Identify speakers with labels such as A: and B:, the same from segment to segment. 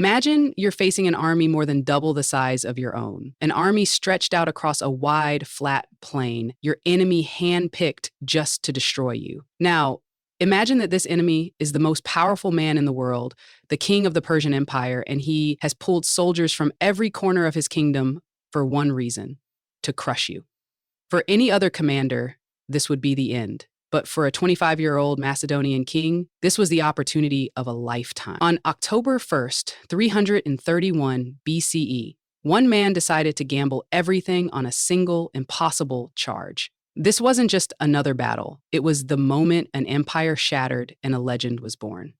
A: Imagine you're facing an army more than double the size of your own. An army stretched out across a wide, flat plain, your enemy handpicked just to destroy you. Now, imagine that this enemy is the most powerful man in the world, the king of the Persian Empire, and he has pulled soldiers from every corner of his kingdom for one reason: to crush you. For any other commander, this would be the end. But for a 25-year-old Macedonian king, this was the opportunity of a lifetime. On October 1st, 331 BCE, one man decided to gamble everything on a single, impossible charge. This wasn't just another battle. It was the moment an empire shattered and a legend was born.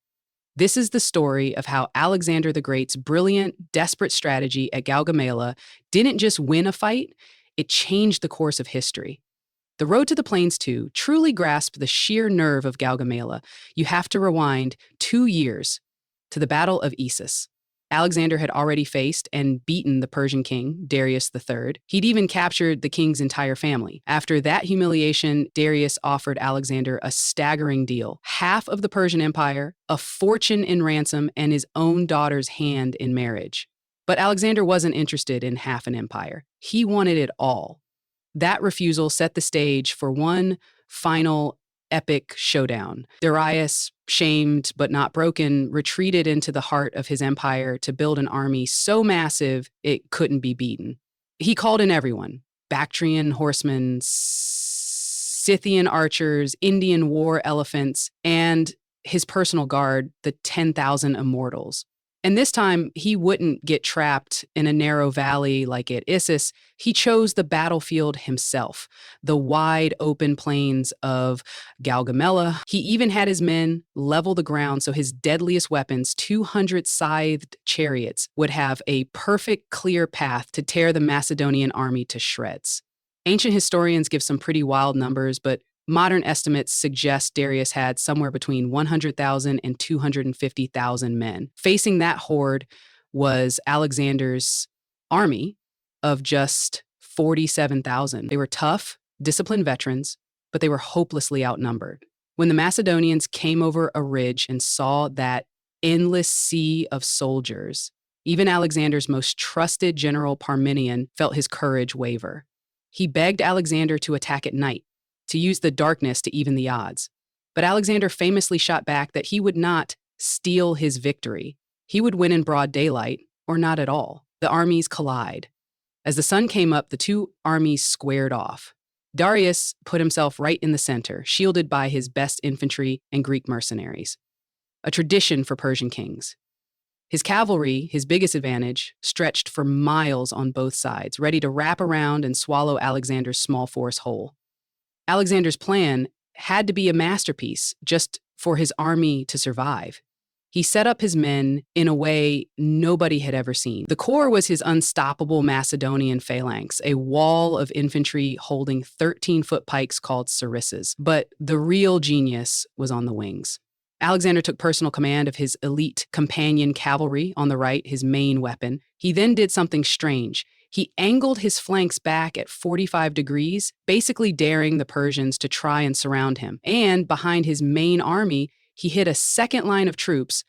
A: This is the story of how Alexander the Great's brilliant, desperate strategy at Gaugamela didn't just win a fight, it changed the course of history. The road to the plains, too, truly grasped the sheer nerve of Gaugamela. You have to rewind 2 years to the Battle of Issus. Alexander had already faced and beaten the Persian king, Darius III. He'd even captured the king's entire family. After that humiliation, Darius offered Alexander a staggering deal: half of the Persian Empire, a fortune in ransom, and his own daughter's hand in marriage. But Alexander wasn't interested in half an empire. He wanted it all. That refusal set the stage for one final epic showdown. Darius, shamed but not broken, retreated into the heart of his empire to build an army so massive it couldn't be beaten. He called in everyone: Bactrian horsemen, Scythian archers, Indian war elephants, and his personal guard, the 10,000 immortals. And this time, he wouldn't get trapped in a narrow valley like at Issus. He chose the battlefield himself, the wide open plains of Gaugamela. He even had his men level the ground so his deadliest weapons, 200 scythed chariots, would have a perfect, clear path to tear the Macedonian army to shreds. Ancient historians give some pretty wild numbers, but modern estimates suggest Darius had somewhere between 100,000 and 250,000 men. Facing that horde was Alexander's army of just 47,000. They were tough, disciplined veterans, but they were hopelessly outnumbered. When the Macedonians came over a ridge and saw that endless sea of soldiers, even Alexander's most trusted general Parmenion felt his courage waver. He begged Alexander to attack at night, to use the darkness to even the odds. But Alexander famously shot back that he would not steal his victory. He would win in broad daylight, or not at all. The armies collide. As the sun came up, the two armies squared off. Darius put himself right in the center, shielded by his best infantry and Greek mercenaries, a tradition for Persian kings. His cavalry, his biggest advantage, stretched for miles on both sides, ready to wrap around and swallow Alexander's small force whole. Alexander's plan had to be a masterpiece just for his army to survive. He set up his men in a way nobody had ever seen. The core was his unstoppable Macedonian phalanx, a wall of infantry holding 13-foot pikes called sarissas. But the real genius was on the wings. Alexander took personal command of his elite companion cavalry on the right, his main weapon. He then did something strange. He angled his flanks back at 45 degrees, basically daring the Persians to try and surround him. And behind his main army, he hid a second line of troops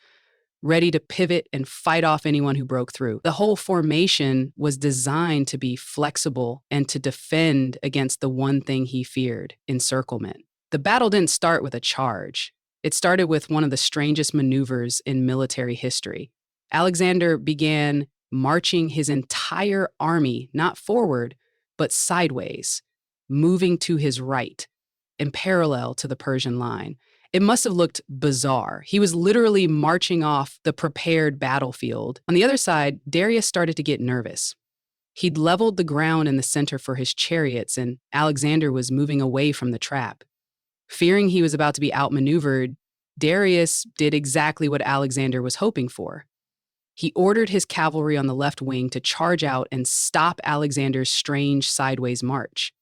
A: ready to pivot and fight off anyone who broke through. The whole formation was designed to be flexible and to defend against the one thing he feared: encirclement. The battle didn't start with a charge. It started with one of the strangest maneuvers in military history. Alexander began marching his entire army, not forward, but sideways, moving to his right and parallel to the Persian line. It must have looked bizarre. He was literally marching off the prepared battlefield. On the other side, Darius started to get nervous. He'd leveled the ground in the center for his chariots, and Alexander was moving away from the trap. Fearing he was about to be outmaneuvered, Darius did exactly what Alexander was hoping for. He ordered his cavalry on the left wing to charge out and stop Alexander's strange sideways march.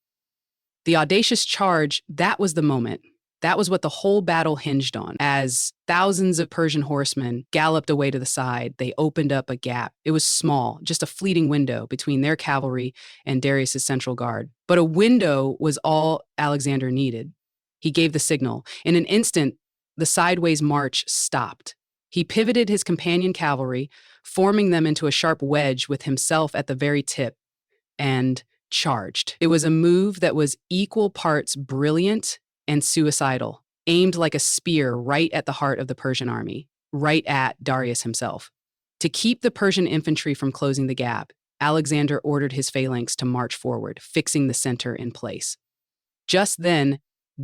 A: The audacious charge, that was the moment. That was what the whole battle hinged on. As thousands of Persian horsemen galloped away to the side, they opened up a gap. It was small, just a fleeting window between their cavalry and Darius's central guard. But a window was all Alexander needed. He gave the signal. In an instant, the sideways march stopped. He pivoted his companion cavalry, forming them into a sharp wedge with himself at the very tip, and charged. It was a move that was equal parts brilliant and suicidal, aimed like a spear right at the heart of the Persian army, right at Darius himself. To keep the Persian infantry from closing the gap, Alexander ordered his phalanx to march forward, fixing the center in place. Just then,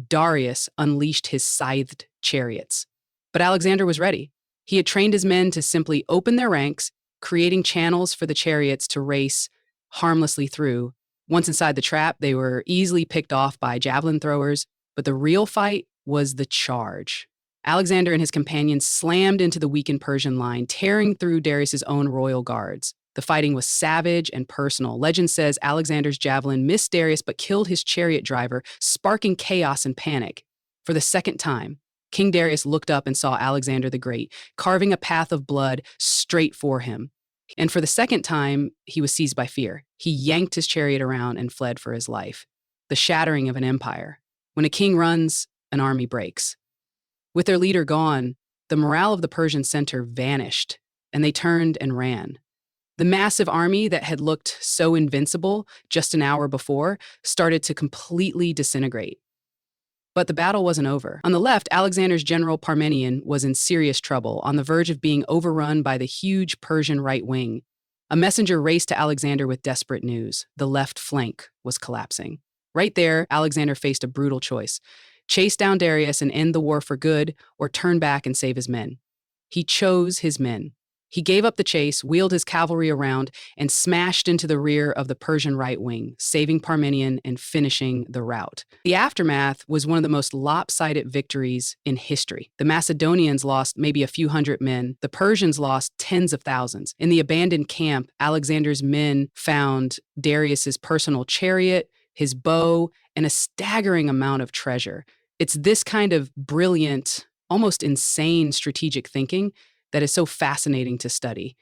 A: Darius unleashed his scythed chariots. But Alexander was ready. He had trained his men to simply open their ranks, creating channels for the chariots to race harmlessly through. Once inside the trap, they were easily picked off by javelin throwers, but the real fight was the charge. Alexander and his companions slammed into the weakened Persian line, tearing through Darius's own royal guards. The fighting was savage and personal. Legend says Alexander's javelin missed Darius but killed his chariot driver, sparking chaos and panic. For the second time, King Darius looked up and saw Alexander the Great, carving a path of blood straight for him. And for the second time, he was seized by fear. He yanked his chariot around and fled for his life. The shattering of an empire. When a king runs, an army breaks. With their leader gone, the morale of the Persian center vanished, and they turned and ran. The massive army that had looked so invincible just an hour before started to completely disintegrate. But the battle wasn't over. On the left, Alexander's general Parmenion was in serious trouble, on the verge of being overrun by the huge Persian right wing. A messenger raced to Alexander with desperate news. The left flank was collapsing. Right there, Alexander faced a brutal choice: chase down Darius and end the war for good, or turn back and save his men. He chose his men. He gave up the chase, wheeled his cavalry around, and smashed into the rear of the Persian right wing, saving Parmenion and finishing the rout. The aftermath was one of the most lopsided victories in history. The Macedonians lost maybe a few hundred men. The Persians lost tens of thousands. In the abandoned camp, Alexander's men found Darius's personal chariot, his bow, and a staggering amount of treasure. It's this kind of brilliant, almost insane strategic thinking that is so fascinating to study.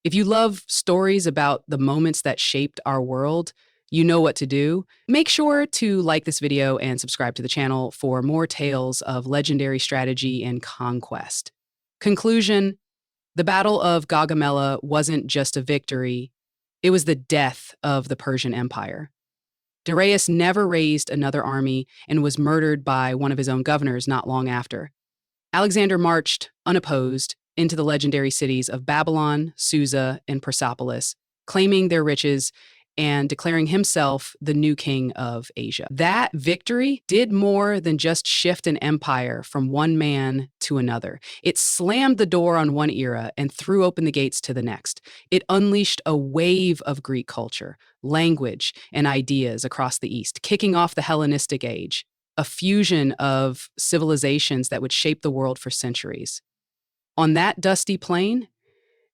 A: If you love stories about the moments that shaped our world, you know what to do. Make sure to like this video and subscribe to the channel for more tales of legendary strategy and conquest. Conclusion: the Battle of Gaugamela wasn't just a victory, it was the death of the Persian Empire. Darius never raised another army and was murdered by one of his own governors not long after. Alexander marched unopposed into the legendary cities of Babylon, Susa, and Persepolis, claiming their riches and declaring himself the new king of Asia. That victory did more than just shift an empire from one man to another. It slammed the door on one era and threw open the gates to the next. It unleashed a wave of Greek culture, language, and ideas across the East, kicking off the Hellenistic age, a fusion of civilizations that would shape the world for centuries. On that dusty plain,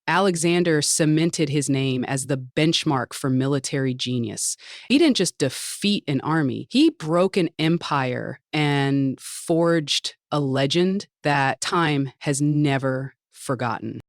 A: Alexander cemented his name as the benchmark for military genius. He didn't just defeat an army, he broke an empire and forged a legend that time has never forgotten.